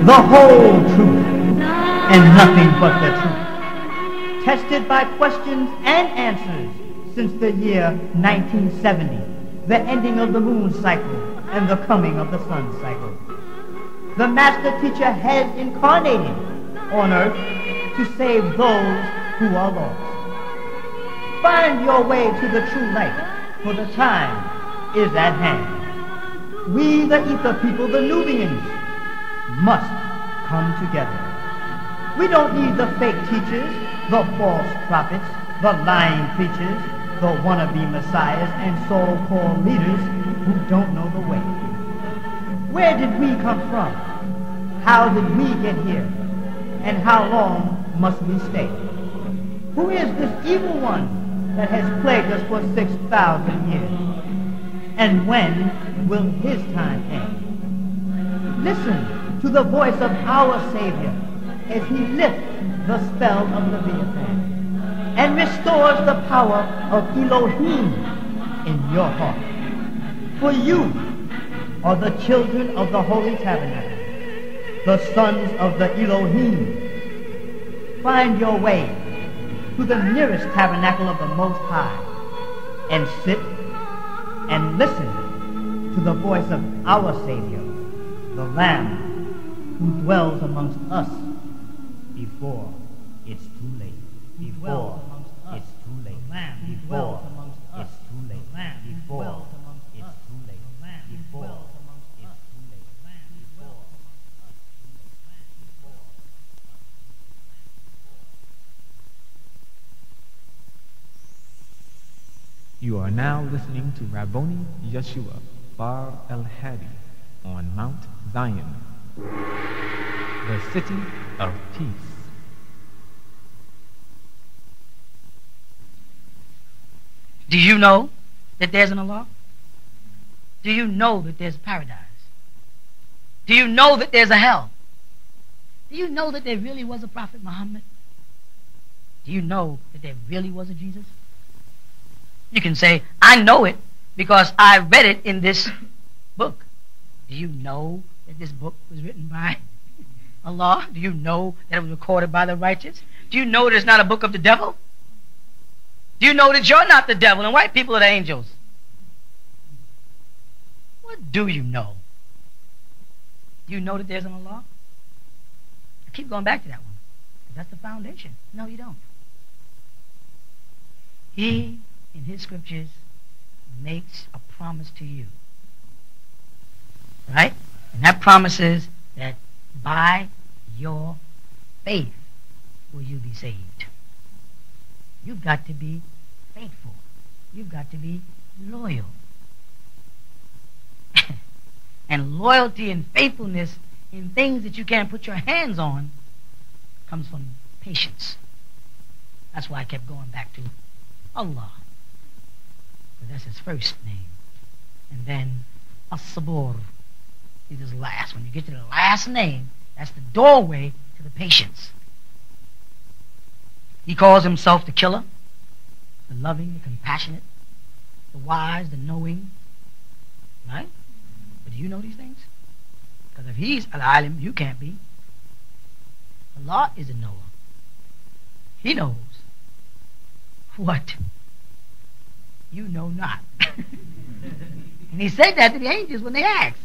the whole truth, and nothing but the truth. Tested by questions and answers since the year 1970, the ending of the moon cycle and the coming of the sun cycle. The master teacher has incarnated on earth to save those who are lost. Find your way to the true light, for the time is at hand. We, the ether people, the Nubians, must come together. We don't need the fake teachers, the false prophets, the lying preachers, the wannabe messiahs, and so-called leaders who don't know the way. Where did we come from? How did we get here? And how long must we stay? Who is this evil one that has plagued us for 6,000 years? And when will his time end? Listen to the voice of our Savior as he lifts the spell of Leviathan and restores the power of Elohim in your heart. For you are the children of the Holy Tabernacle, the sons of the Elohim. Find your way to the nearest tabernacle of the Most High and sit and listen to the voice of our Savior, the Lamb who dwells amongst us before it's too late. Before it's too late. Before it's too late. Before it's too late. Before it's too late. You are now listening to Rabboni Yeshua Bar El Haady on Mount Zion, the city of peace. Do you know that there's an Allah? Do you know that there's a paradise? Do you know that there's a hell? Do you know that there really was a Prophet Muhammad? Do you know that there really was a Jesus? You can say, I know it because I read it in this book. Do you know that this book was written by Allah? Do you know that it was recorded by the righteous? Do you know that it's not a book of the devil? Do you know that you're not the devil and white people are the angels? What do you know? Do you know that there's an Allah? I keep going back to that one. That's the foundation. No, you don't. He, in his scriptures, makes a promise to you. Right? And that promise is that by your faith will you be saved. You've got to be faithful. You've got to be loyal. And loyalty and faithfulness in things that you can't put your hands on comes from patience. That's why I kept going back to Allah. But that's his first name. And then As-Sabur is his last. When you get to the last name, that's the doorway to the patience. He calls himself the killer, the loving, the compassionate, the wise, the knowing. Right? But do you know these things? Because if he's al-alim, you can't be. Allah is a knower. He knows what you know not. And he said that to the angels when they asked,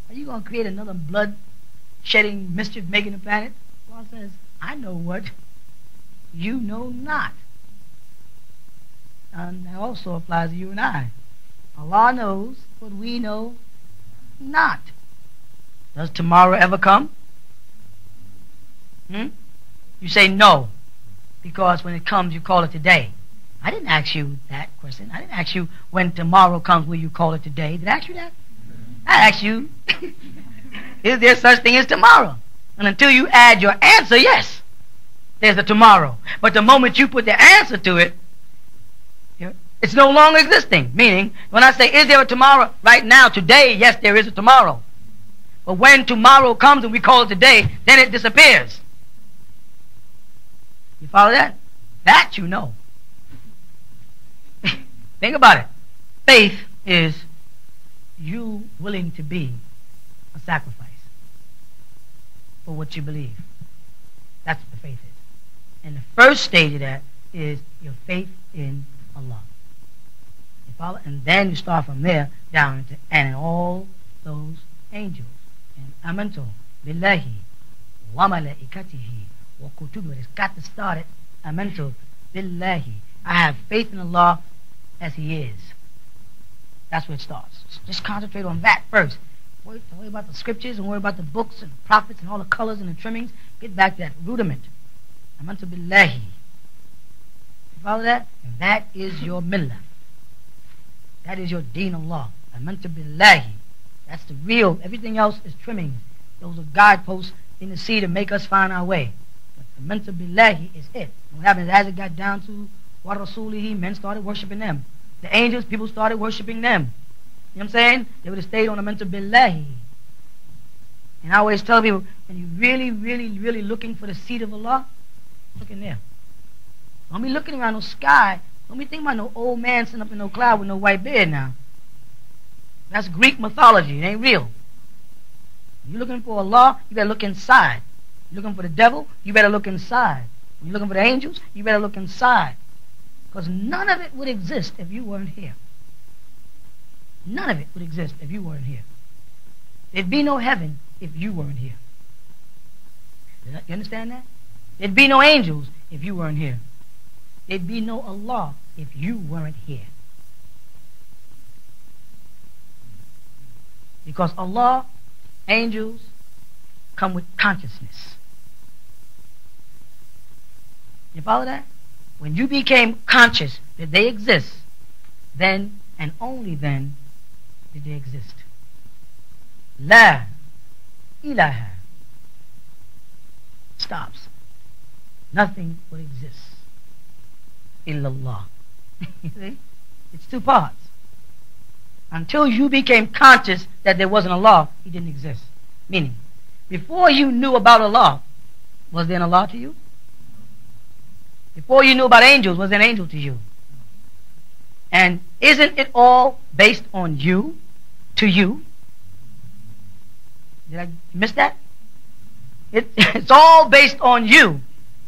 are you going to create another blood-shedding, mischief-making planet? Allah says, I know what you know not. And that also applies to you and I. Allah knows what we know not. Does tomorrow ever come? You say no, because when it comes, you call it today. I didn't ask you that question. I didn't ask you when tomorrow comes, will you call it today? Did I ask you that? I asked you, is there such thing as tomorrow? And until you add your answer, yes, there's a tomorrow. But the moment you put the answer to it, it's no longer existing. Meaning, when I say, is there a tomorrow? Right now, today, yes, there is a tomorrow. But when tomorrow comes and we call it today, then it disappears. You follow that? That you know. Think about it. Faith is you willing to be a sacrifice. for what you believe. That's what the faith is. And the first stage of that is your faith in Allah. You follow? And then you start from there down into and in all those angels. And amantu billahi wa malaikatihi wa kutubihi. It's got to start it. Amantu billahi. I have faith in Allah as He is. That's where it starts. Just concentrate on that first. Don't worry about the scriptures and worry about the books and the prophets and all the colors and the trimmings. Get back to that rudiment. Amantu billahi. You follow that? And that is your millah. That is your deen Allah. Amantu billahi. That's the real. Everything else is trimmings. Those are guideposts in the sea to make us find our way. But amantu billahi is it. What happens as it got down to wa rasulihi, men started worshiping them. The angels, people started worshiping them. You know what I'm saying? They would have stayed on amantu billahi. And I always tell people, when you're really, really, really looking for the seat of Allah, look in there. Don't be looking around no sky. Don't be thinking about no old man sitting up in no cloud with no white beard now. That's Greek mythology. It ain't real. When you're looking for Allah, you better look inside. You're looking for the devil, you better look inside. When you're looking for the angels, you better look inside. Because none of it would exist if you weren't here. None of it would exist if you weren't here. There'd be no heaven if you weren't here. You understand that? There'd be no angels if you weren't here. There'd be no Allah if you weren't here. Because Allah, angels, come with consciousness. You follow that? When you became conscious that they exist, then and only then did they exist. La ilaha stops. Nothing would exist. Illallah. You see? It's two parts. Until you became conscious that there wasn't Allah, He didn't exist. Meaning, before you knew about Allah, was there an Allah to you? Before you knew about angels, was there an angel to you? And isn't it all based on you, to you? Did I miss that? It's all based on you,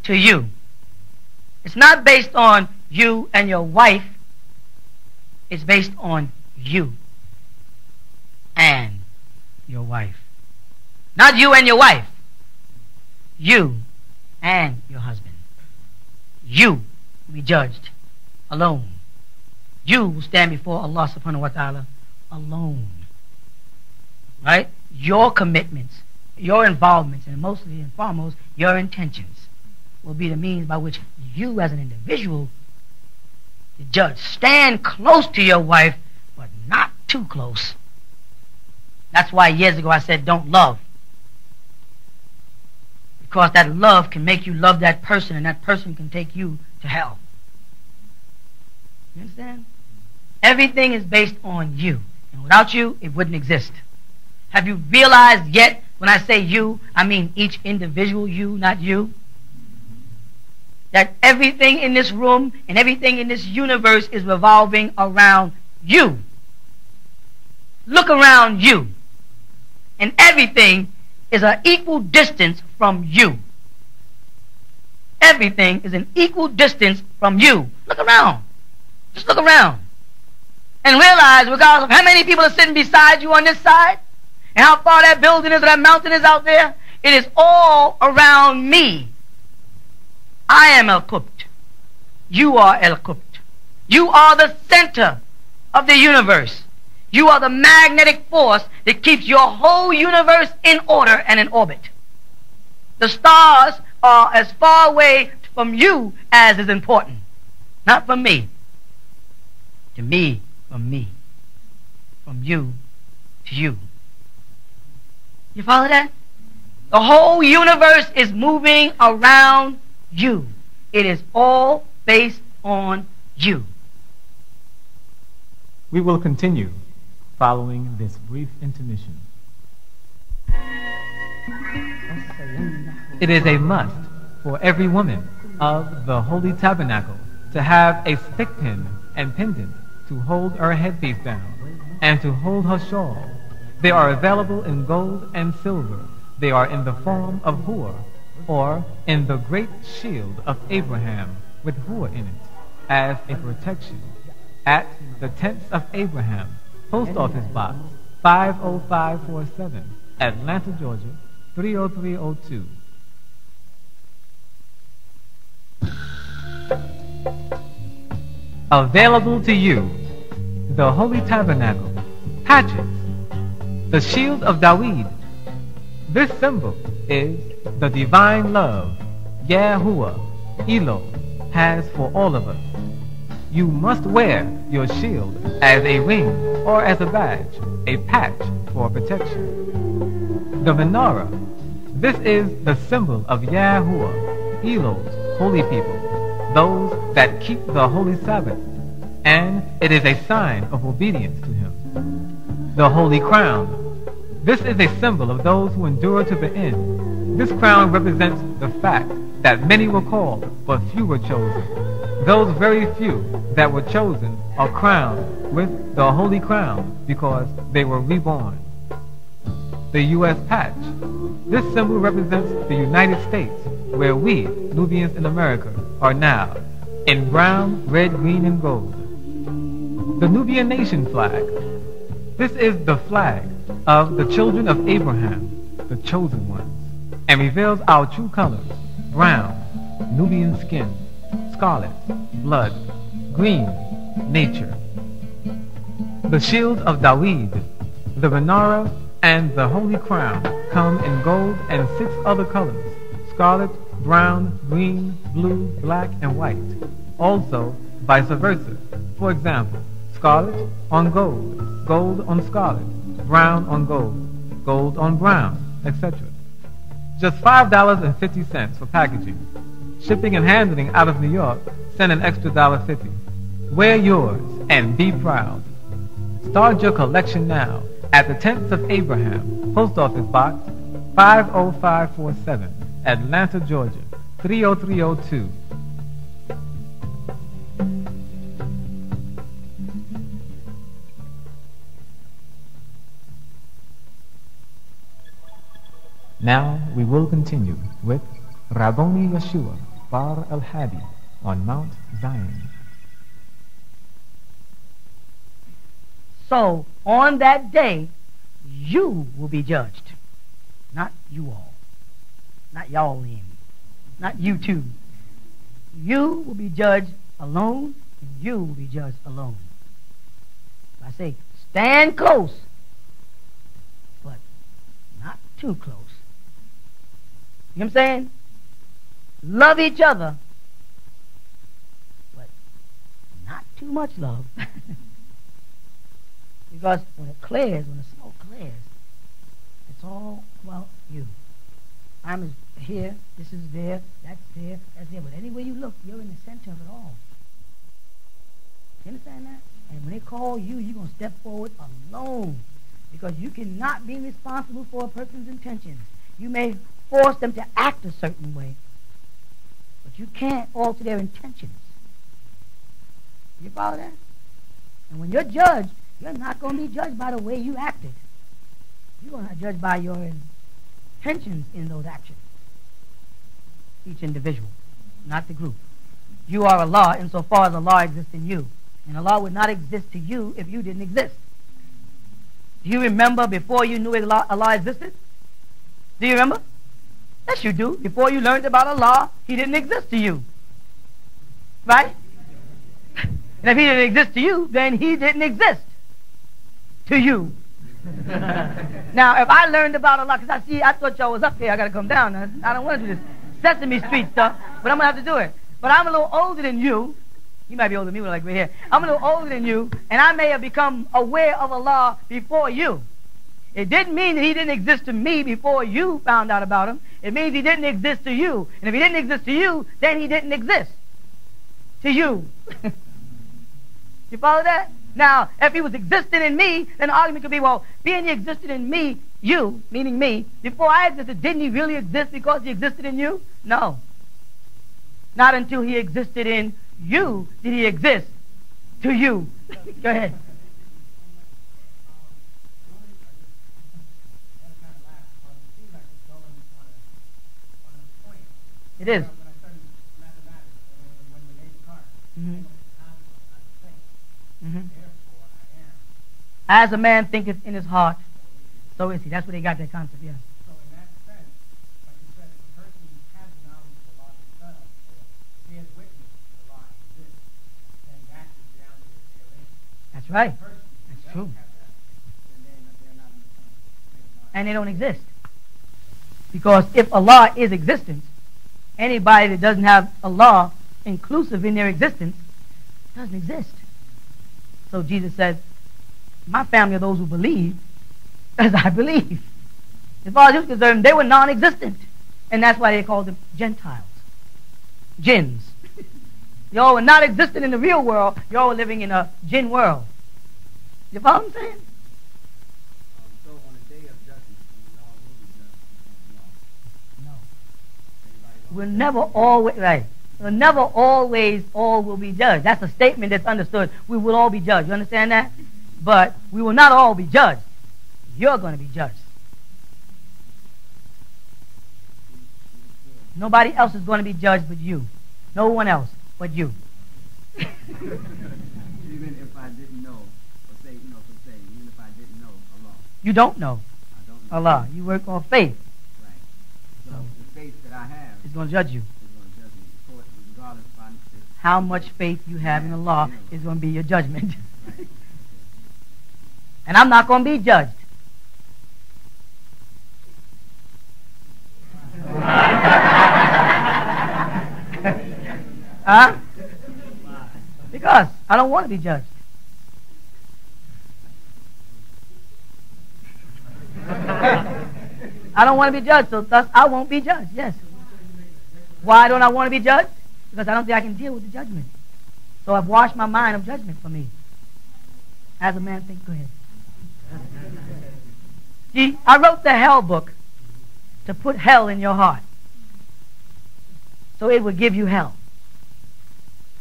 to you. It's not based on you and your wife. It's based on you and your wife. Not you and your wife. You and your husband. You will be judged alone. You will stand before Allah subhanahu wa ta'ala alone. Right? Your commitments, your involvements, and mostly and foremost, your intentions will be the means by which you as an individual, the judge, stand close to your wife, but not too close. That's why years ago I said don't love. Because that love can make you love that person, and that person can take you to hell. You understand? Everything is based on you. And without you, it wouldn't exist. Have you realized yet, when I say you, I mean each individual you, not you? That everything in this room and everything in this universe is revolving around you. Look around you. And everything is an equal distance from you. Everything is an equal distance from you. Look around. Just look around. And realize, regardless of how many people are sitting beside you on this side, and how far that building is or that mountain is out there, it is all around me. I am al-Qubt. You are al-Qubt. You are the center of the universe. You are the magnetic force that keeps your whole universe in order and in orbit. The stars are as far away from you as is important. Not from me. To me, from me. From you to you. You follow that? The whole universe is moving around you. It is all based on you. We will continue following this brief intermission. It is a must for every woman of the Holy Tabernacle to have a stick pin and pendant to hold her headpiece down and to hold her shawl. They are available in gold and silver. They are in the form of Hur, or in the great shield of Abraham with Hur in it, as a protection. At the Tents of Abraham, Post Office Box 50547, Atlanta, Georgia 30302. Available to you, the Holy Tabernacle, patches, the Shield of David. This symbol is the divine love Yahuwah, Elo, has for all of us. You must wear your shield as a ring or as a badge, a patch for protection. The menorah. This is the symbol of Yahuwah, Eloh's holy people, those that keep the holy Sabbath, and it is a sign of obedience to him. The holy crown. This is a symbol of those who endure to the end. This crown represents the fact that many were called, but few were chosen. Those very few that were chosen are crowned with the holy crown because they were reborn. The U.S. patch. This symbol represents the United States, where we, Nubians in America, are now, in brown, red, green, and gold. The Nubian nation flag. This is the flag of the children of Abraham, the chosen ones, and reveals our true colors: brown, Nubian skin; scarlet, blood; green, nature. The shield of David, the menorah, and the holy crown come in gold and 6 other colors: scarlet, brown, green, blue, black, and white. Also, vice versa. For example, scarlet on gold, gold on scarlet, brown on gold, gold on brown, etc. Just $5.50 for packaging. Shipping and handling out of New York, send an extra $1.50. Wear yours and be proud. Start your collection now at the Tents of Abraham, Post Office Box 50547, Atlanta, Georgia 30302. Now we will continue with Rabboni Yeshua Bar El Haady on Mount Zion. So, on that day, you will be judged. Not you all. Not y'all in. Not you two. You will be judged alone, and you will be judged alone. I say, stand close, but not too close. You know what I'm saying? Love each other, but not too much love. Because when it clears, when the smoke clears, it's all about you. I'm here, this is there, that's there, that's there. But anywhere you look, you're in the center of it all. You understand that? And when they call you, you're going to step forward alone. Because you cannot be responsible for a person's intentions. You may force them to act a certain way, but you can't alter their intentions. You follow that? And when you're judged, you're not going to be judged by the way you acted. You're going to be judged by your intentions in those actions. Each individual, not the group. You are Allah insofar as Allah exists in you. And Allah would not exist to you if you didn't exist. Do you remember before you knew Allah existed? Do you remember? Yes, you do. Before you learned about Allah, He didn't exist to you. Right? And if He didn't exist to you, then He didn't exist to you. Now, if I learned about Allah, because I thought y'all was up here, I got to come down. I don't want to do this Sesame Street stuff, but I'm going to have to do it. But I'm a little older than you. You might be older than me, we're like right here. I'm a little older than you, and I may have become aware of Allah before you. It didn't mean that He didn't exist to me before you found out about Him. It means He didn't exist to you. And if He didn't exist to you, then He didn't exist to you. You follow that? Now, if He was existing in me, then the argument could be, well, being He existed in me, you, meaning me, before I existed, didn't He really exist because He existed in you? No. Not until He existed in you did He exist to you. Go ahead. It is. When I studied mathematics, when we made the card, Mhm. Mhm. therefore I am. As a man thinketh in his heart, so is he. That's where they got that concept, yeah. So in that sense, like you said, if a person has knowledge of the law themselves, or bears witness to the law exists, then that is the reality that they're in. That's right. The person who That's doesn't true. have that, then they're not in the same state of mind. And they don't exist. Because if Allah is existence, anybody that doesn't have Allah inclusive in their existence doesn't exist. So Jesus said, my family are those who believe as I believe. As far as he was concerned, they were non-existent. And that's why they called them Gentiles. Jinns. Y'all were not existent in the real world. Y'all were living in a jinn world. You follow what I'm saying? So on the day of judgment, we all will be judged. No. We'll never always, right. We'll never always all will be judged. That's a statement that's understood. We will all be judged. You understand that? But we will not all be judged. You're going to be judged. Nobody else is going to be judged but you. No one else but you. Even if I didn't know, or say, even if I didn't know Allah. You don't know I don't know. Allah. You work on faith. Right. So the faith that I have It's going to judge you. is going to judge me. Regardless if I'm How much faith you have in Allah is going to be your judgment. right. And I'm not going to be judged. Huh? Because I don't want to be judged. I don't want to be judged, so thus I won't be judged, yes. Why don't I want to be judged? Because I don't think I can deal with the judgment. So I've washed my mind of judgment for me. As a man thinks, go ahead. See, I wrote the hell book to put hell in your heart. So it would give you hell.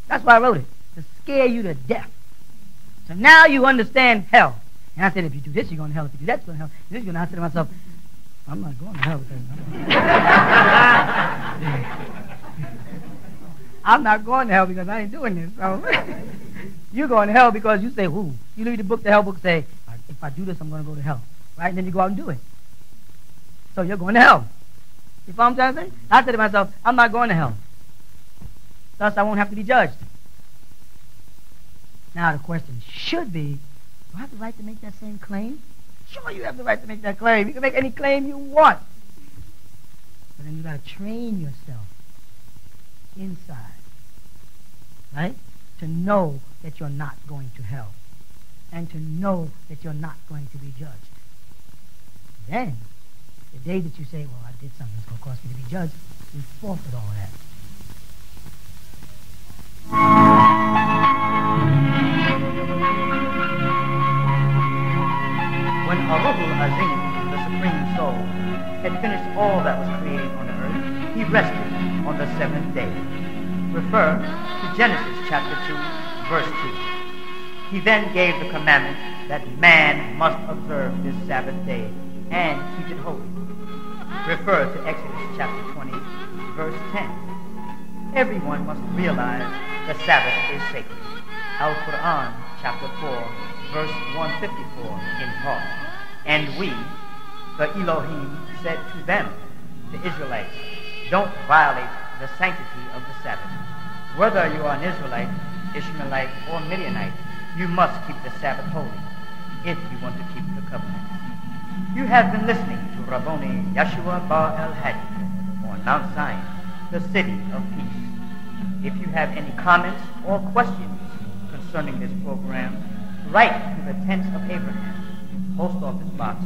That's why I wrote it, to scare you to death. So now you understand hell. And I said, if you do this, you're going to hell. If you do that, you're going to hell. This, you're going to. I said to myself, I'm not going to hell because I'm not going to hell because I ain't doing this. So you're going to hell because you say, who? You read the book, the hell book, say, if I do this, I'm going to go to hell. Right? And then you go out and do it. So you're going to hell. You follow what I'm trying to say? I said to myself, I'm not going to hell. Thus, I won't have to be judged. Now the question should be, do I have the right to make that same claim? Sure, you have the right to make that claim. You can make any claim you want. But then you got to train yourself inside, right? To know that you're not going to hell. And to know that you're not going to be judged. Then, the day that you say, well, I did something that's going to cause me to be judged, you forfeit all that. When Rabbul Azim, the Supreme Soul, had finished all that was created on the earth, he rested on the seventh day. Refer to Genesis chapter 2, verse 2. He then gave the commandment that man must observe this Sabbath day and keep it holy. Refer to Exodus chapter 20, verse 10. Everyone must realize the Sabbath is sacred. Al-Quran chapter 4, verse 154 in part. And we, the Elohim, said to them, the Israelites, don't violate the sanctity of the Sabbath. Whether you are an Israelite, Ishmaelite, or Midianite, you must keep the Sabbath holy if you want to keep the covenant. You have been listening to Rabboni Yeshua Bar El Haady on Mount Zion, the city of peace. If you have any comments or questions concerning this program, write to the Tents of Abraham, Post Office Box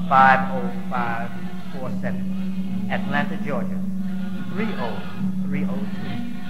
50547, Atlanta, Georgia 30302.